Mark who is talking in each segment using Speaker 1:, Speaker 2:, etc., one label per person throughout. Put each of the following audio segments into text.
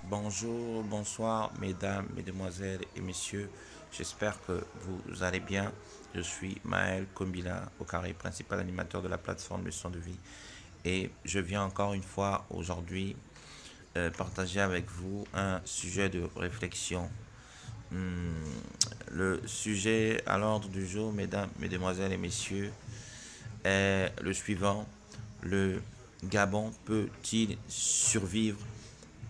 Speaker 1: Bonjour, bonsoir, mesdames, mesdemoiselles et messieurs. J'espère que vous allez bien. Je suis Maël Kombila, au carré principal animateur de la plateforme Leçon de vie. Et je viens encore une fois aujourd'hui partager avec vous un sujet de réflexion. Hmm, le sujet à l'ordre du jour, mesdames, mesdemoiselles et messieurs, est le suivant. Le Gabon peut-il survivre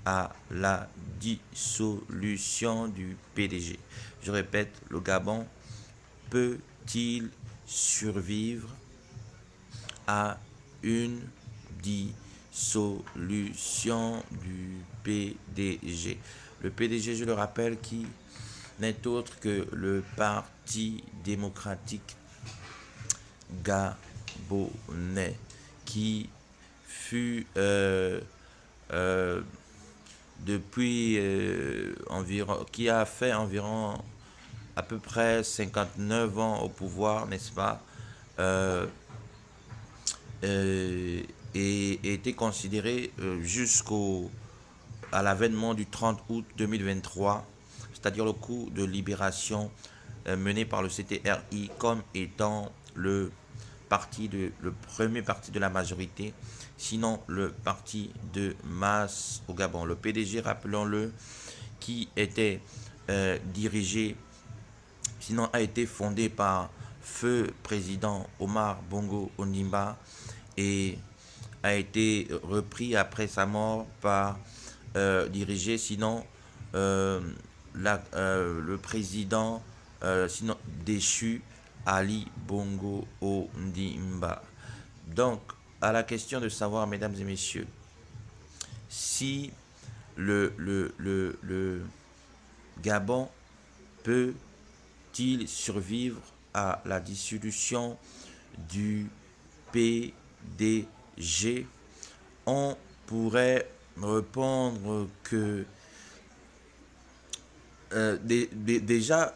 Speaker 1: à la dissolution du PDG? Je répète, le Gabon peut-il survivre à une dissolution du PDG? Le PDG, je le rappelle, qui n'est autre que le Parti démocratique gabonais, qui fut euh, depuis environ, qui a fait environ à peu près 59 ans au pouvoir, n'est-ce pas, euh, euh, et été considéré jusqu'au à l'avènement du 30 août 2023, c'est-à-dire le coup de libération mené par le CTRI comme étant le premier parti de la majorité, sinon le parti de masse au Gabon. Le PDG, rappelons-le, qui était dirigé, sinon a été fondé par feu président Omar Bongo Ondimba et a été repris après sa mort par dirigé, sinon euh, le président sinon déchu Ali Bongo Ondimba. Donc, à la question de savoir, mesdames et messieurs, si le Gabon peut-il survivre à la dissolution du PDG, on pourrait répondre que déjà,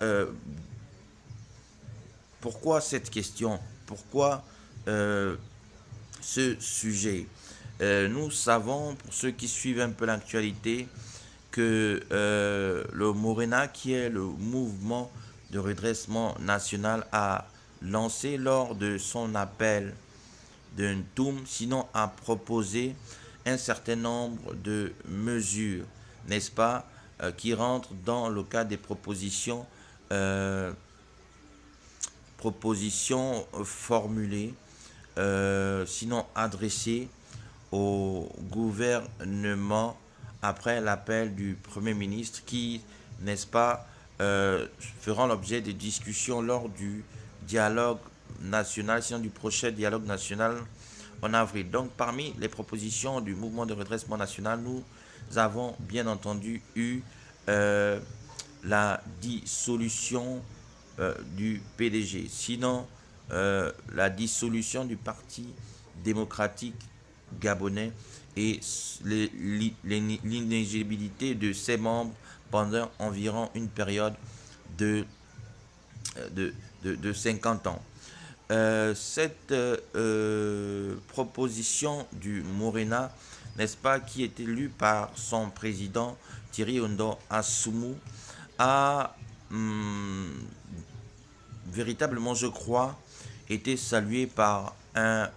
Speaker 1: pourquoi cette question? Pourquoi euh, ce sujet? Nous savons, pour ceux qui suivent un peu l'actualité, que le Morena, qui est le mouvement de redressement national, a lancé lors de son appel d'un TOUM, sinon a proposé un certain nombre de mesures, n'est-ce pas, qui rentrent dans le cadre des euh, propositions formulées, sinon adressées au gouvernement après l'appel du Premier ministre qui, n'est-ce pas, feront l'objet de discussions lors du dialogue national, sinon du prochain dialogue national en avril. Donc parmi les propositions du mouvement de redressement national, nous avons bien entendu eu euh, la dissolution du PDG, sinon la dissolution du Parti démocratique gabonais et l'inéligibilité de ses membres pendant environ une période de, de 50 ans. Cette proposition du Morena, n'est-ce pas, qui est élu par son président Thierry Ondo Assoumou, a véritablement, je crois, été salué par un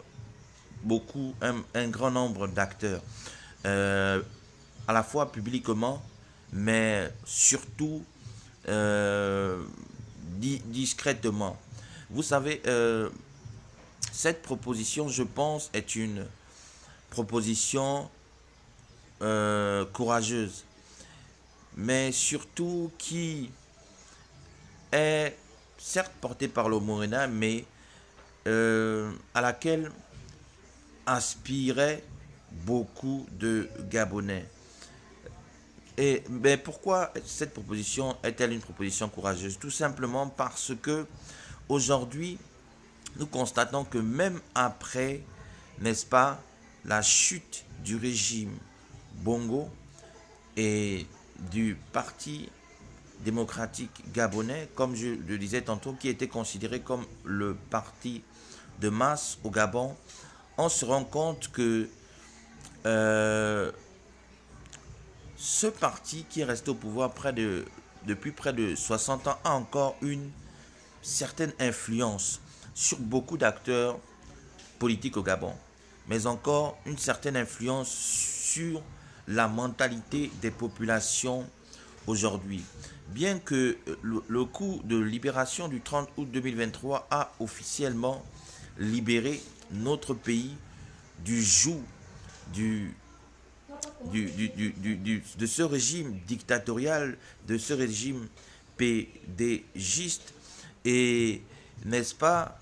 Speaker 1: grand nombre d'acteurs, euh, à la fois publiquement, mais surtout euh, discrètement. Vous savez, cette proposition, je pense, est une proposition courageuse, mais surtout qui est certes portée par le Morena, mais à laquelle aspiraient beaucoup de Gabonais. Et ben, pourquoi cette proposition est-elle une proposition courageuse? Tout simplement parce que aujourd'hui, nous constatons que même après, n'est-ce pas, la chute du régime Bongo et du Parti démocratique gabonais, comme je le disais tantôt, qui était considéré comme le parti de masse au Gabon, on se rend compte que euh, ce parti qui est resté au pouvoir depuis près de 60 ans a encore une certaine influence sur beaucoup d'acteurs politiques au Gabon, mais encore une certaine influence sur la mentalité des populations aujourd'hui. Bien que le coup de libération du 30 août 2023 a officiellement libéré notre pays du joug du, de ce régime dictatorial, de ce régime pédégiste, et n'est-ce pas,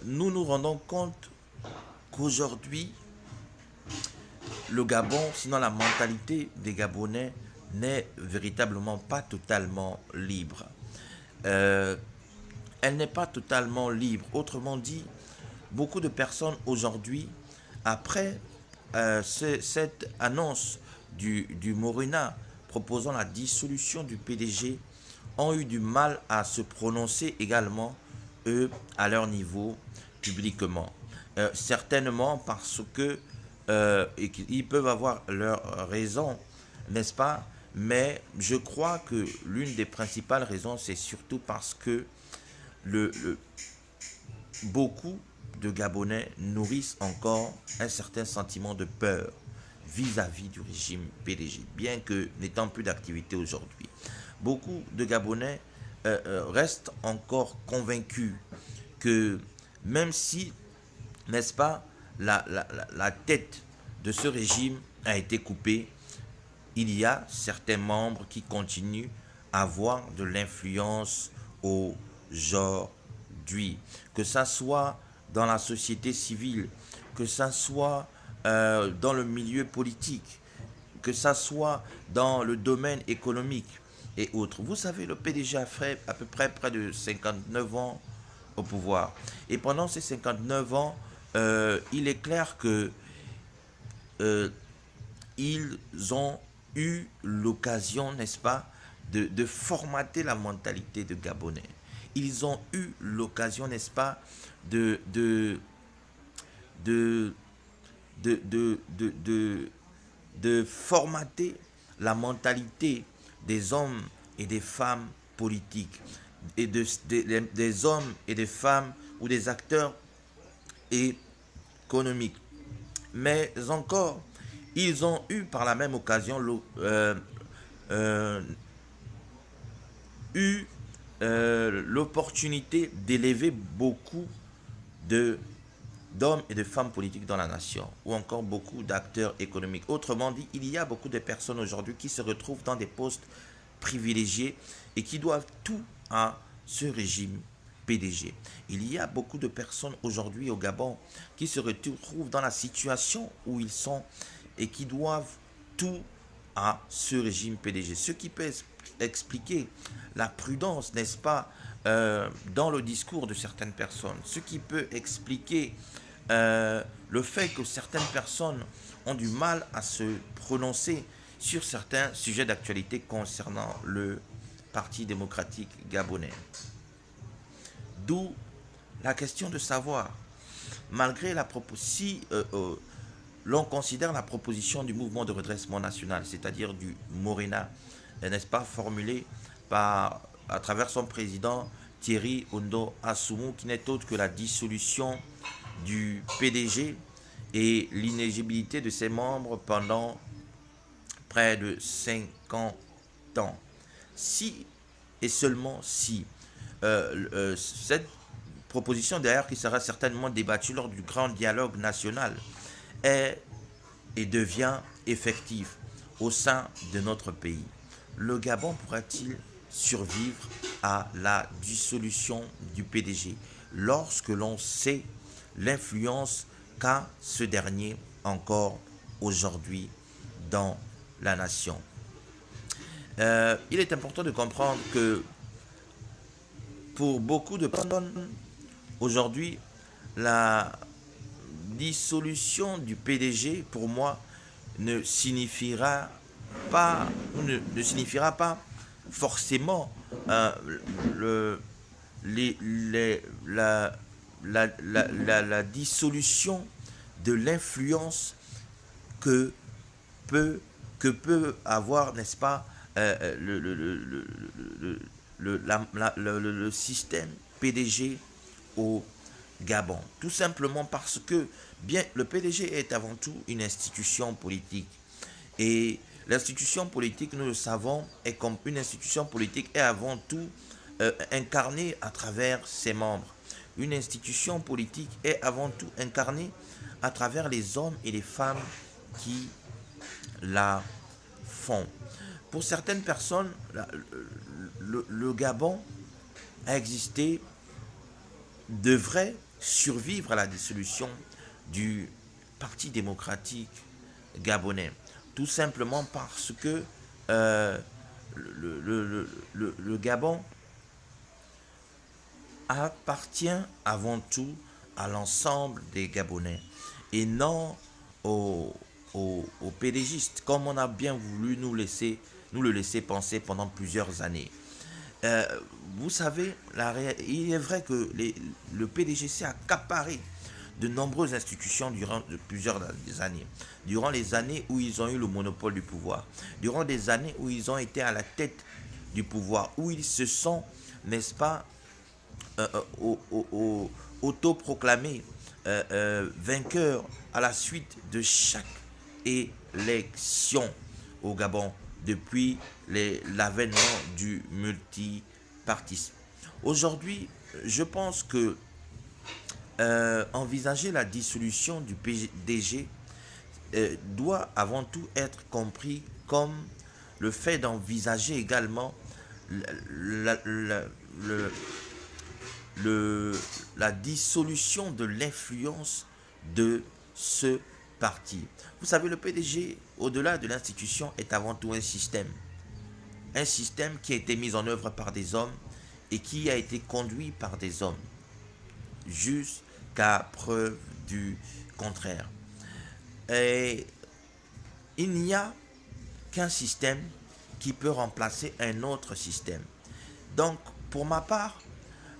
Speaker 1: nous nous rendons compte qu'aujourd'hui, le Gabon, sinon la mentalité des Gabonais, n'est véritablement pas totalement libre. Elle n'est pas totalement libre. Autrement dit, beaucoup de personnes aujourd'hui, après cette annonce du Morena proposant la dissolution du PDG, ont eu du mal à se prononcer également, eux, à leur niveau, publiquement. Certainement parce que ils peuvent avoir leur raison, n'est-ce pas? Mais je crois que l'une des principales raisons, c'est surtout parce que beaucoup de Gabonais nourrissent encore un certain sentiment de peur vis-à-vis du régime PDG, bien que n'étant plus d'activité aujourd'hui. Beaucoup de Gabonais restent encore convaincus que même si, n'est-ce pas, la tête de ce régime a été coupée, il y a certains membres qui continuent à avoir de l'influence aujourd'hui. Que ça soit dans la société civile, que ça soit dans le milieu politique, que ça soit dans le domaine économique et autres. Vous savez, le PDG a fait à peu près de 59 ans au pouvoir. Et pendant ces 59 ans, il est clair que ils ont eu l'occasion, n'est-ce pas, de formater la mentalité de Gabonais. Ils ont eu l'occasion, n'est-ce pas, de, de, de, de, de, de, de, de formater la mentalité des hommes et des femmes politiques, et des hommes et des femmes ou des acteurs économiques. Mais encore, ils ont eu par la même occasion l'opportunité d'élever beaucoup d'hommes et de femmes politiques dans la nation, ou encore beaucoup d'acteurs économiques. Autrement dit, il y a beaucoup de personnes aujourd'hui qui se retrouvent dans des postes privilégiés et qui doivent tout à ce régime PDG. Il y a beaucoup de personnes aujourd'hui au Gabon qui se retrouvent dans la situation où ils sont et qui doivent tout à ce régime PDG. Ce qui peut expliquer la prudence, n'est-ce pas, dans le discours de certaines personnes. Ce qui peut expliquer le fait que certaines personnes ont du mal à se prononcer sur certains sujets d'actualité concernant le Parti démocratique gabonais. D'où la question de savoir, malgré la proposition, si l'on considère la proposition du mouvement de redressement national, c'est-à-dire du Morena, n'est-ce pas, formulée à travers son président Thierry Ondo Assoumou, qui n'est autre que la dissolution du PDG et l'inéligibilité de ses membres pendant près de 50 ans. Si et seulement si cette proposition d'ailleurs qui sera certainement débattue lors du grand dialogue national est et devient effectif au sein de notre pays, le Gabon pourra-t-il survivre à la dissolution du PDG lorsque l'on sait l'influence qu'a ce dernier encore aujourd'hui dans la nation? Il est important de comprendre que pour beaucoup de personnes, aujourd'hui, la dissolution du PDG, pour moi, ne signifiera pas forcément la dissolution de l'influence que peut que peut avoir, n'est-ce pas, le système PDG au Gabon. Tout simplement parce que bien, le PDG est avant tout une institution politique. Et l'institution politique, nous le savons, est comme une institution politique est avant tout incarnée à travers ses membres. Une institution politique est avant tout incarnée à travers les hommes et les femmes qui la font. Pour certaines personnes, le Gabon a existé, devrait survivre à la dissolution du Parti démocratique gabonais. Tout simplement parce que le Gabon appartient avant tout à l'ensemble des Gabonais et non aux pédégistes, comme on a bien voulu nous le laisser penser pendant plusieurs années. Euh, Vous savez, il est vrai que le PDGC a accaparé de nombreuses institutions durant plusieurs années. Durant les années où ils ont eu le monopole du pouvoir. Durant des années où ils ont été à la tête du pouvoir. Où ils se sont, n'est-ce pas, autoproclamés vainqueurs à la suite de chaque élection au Gabon depuis l'avènement du multipartisme. Aujourd'hui, je pense que envisager la dissolution du PDG doit avant tout être compris comme le fait d'envisager également la, la, le- la dissolution de l'influence de ce parti. Vous savez, le PDG, au-delà de l'institution, est avant tout un système. Un système qui a été mis en œuvre par des hommes et qui a été conduit par des hommes, jusqu'à preuve du contraire. Et il n'y a qu'un système qui peut remplacer un autre système. Donc, pour ma part,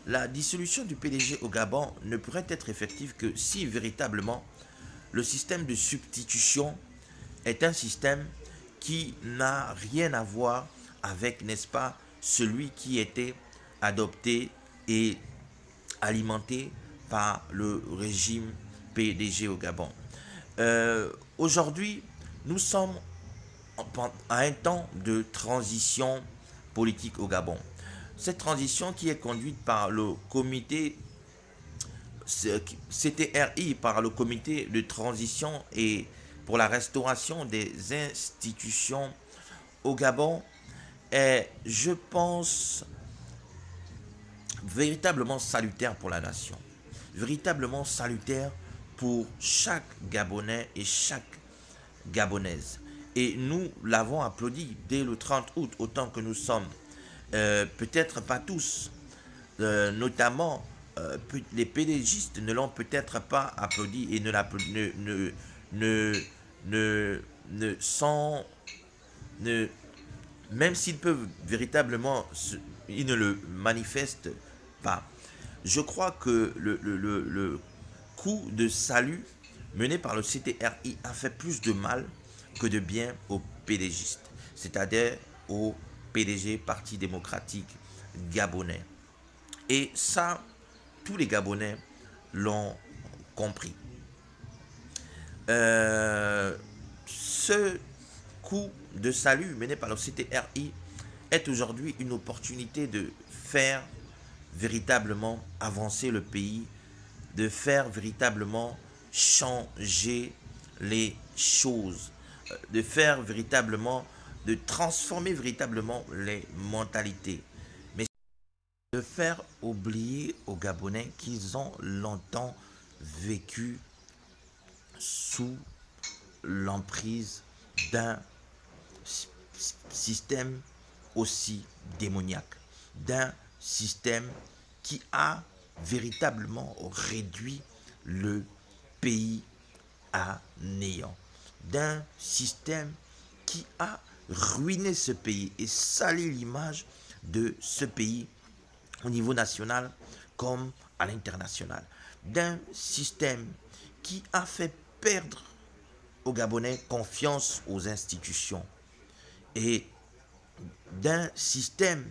Speaker 1: la dissolution du PDG au Gabon ne pourrait être effective que si véritablement le système de substitution est un système qui n'a rien à voir avec, n'est-ce pas, celui qui était adopté et alimenté par le régime PDG au Gabon. Aujourd'hui, nous sommes à un temps de transition politique au Gabon. Cette transition qui est conduite par le comité CTRI, par le comité de transition et pour la restauration des institutions au Gabon, est, je pense, véritablement salutaire pour la nation, véritablement salutaire pour chaque Gabonais et chaque Gabonaise. Et nous l'avons applaudi dès le 30 août, autant que nous sommes. Peut-être pas tous, notamment les pédégistes ne l'ont peut-être pas applaudi et ne, ne, ne sont, ne, même s'ils peuvent véritablement, ils ne le manifestent pas. Je crois que le coup de salut mené par le CTRI a fait plus de mal que de bien aux PDGistes, c'est-à-dire au PDG Parti démocratique gabonais. Et ça, tous les Gabonais l'ont compris. Ce coup de salut mené par le CTRI est aujourd'hui une opportunité de faire véritablement avancer le pays, de faire véritablement changer les choses, de faire véritablement, de transformer véritablement les mentalités. Mais de faire oublier aux Gabonais qu'ils ont longtemps vécu sous l'emprise d'un système aussi démoniaque, d'un système qui a véritablement réduit le pays à néant, d'un système qui a ruiné ce pays et sali l'image de ce pays au niveau national comme à l'international, d'un système qui a fait perdre peuple gabonais confiance aux institutions et d'un système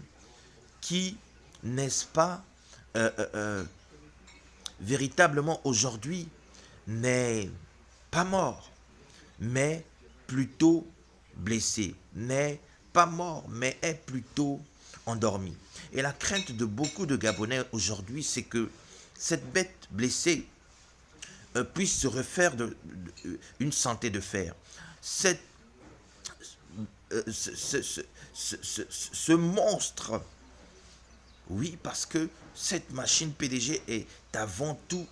Speaker 1: qui, n'est-ce pas, véritablement aujourd'hui n'est pas mort, mais plutôt blessé, n'est pas mort, mais est plutôt endormi. Et la crainte de beaucoup de Gabonais aujourd'hui, c'est que cette bête blessée puisse se refaire une santé de fer. Cette, ce monstre, oui, parce que cette machine PDG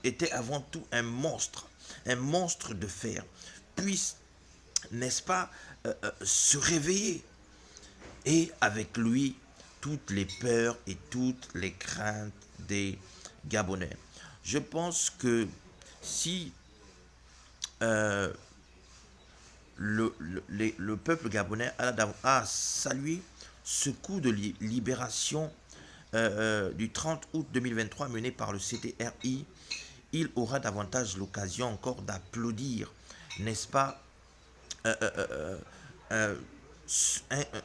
Speaker 1: était avant tout un monstre de fer, puisse, n'est-ce pas, se réveiller. Et avec lui, toutes les peurs et toutes les craintes des Gabonais. Je pense que si le peuple gabonais a salué ce coup de libération du 30 août 2023 mené par le CTRI, il aura davantage l'occasion encore d'applaudir, n'est-ce pas,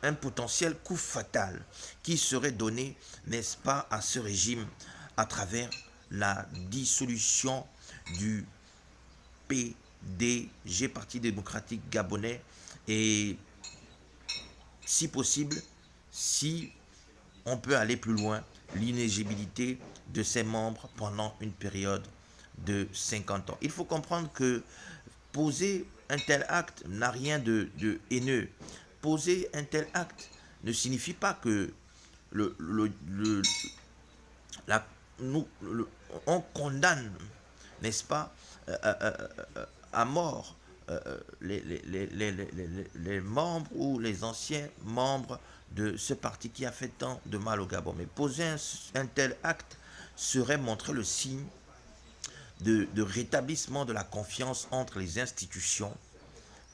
Speaker 1: un potentiel coup fatal qui serait donné, n'est-ce pas, à ce régime à travers la dissolution du PDG, Parti démocratique gabonais, et si possible, si on peut aller plus loin, l'inéligibilité de ses membres pendant une période de 50 ans. Il faut comprendre que poser un tel acte n'a rien de haineux. Poser un tel acte ne signifie pas que on condamne, n'est-ce pas, à mort les membres ou les anciens membres de ce parti qui a fait tant de mal au Gabon. Mais poser un tel acte serait montrer le signe de rétablissement de la confiance entre les institutions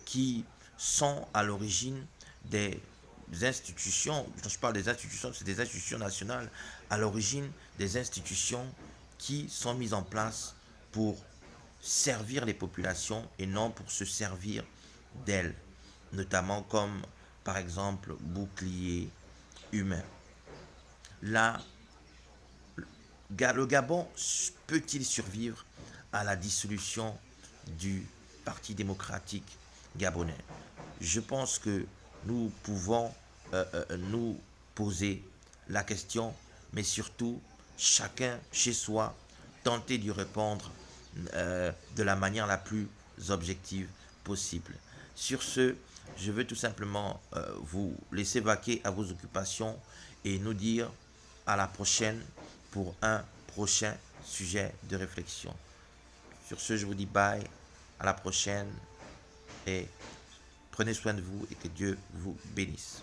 Speaker 1: qui sont à l'origine des institutions, quand je parle des institutions, c'est des institutions nationales, à l'origine des institutions qui sont mises en place pour servir les populations et non pour se servir d'elles, notamment comme par exemple bouclier humain. Là, le Gabon peut-il survivre à la dissolution du Parti démocratique gabonais? Je pense que nous pouvons nous poser la question, mais surtout chacun chez soi tenter d'y répondre de la manière la plus objective possible. Sur ce, je veux tout simplement vous laisser vaquer à vos occupations et nous dire à la prochaine pour un prochain sujet de réflexion. Sur ce, je vous dis bye, à la prochaine et prenez soin de vous et que Dieu vous bénisse.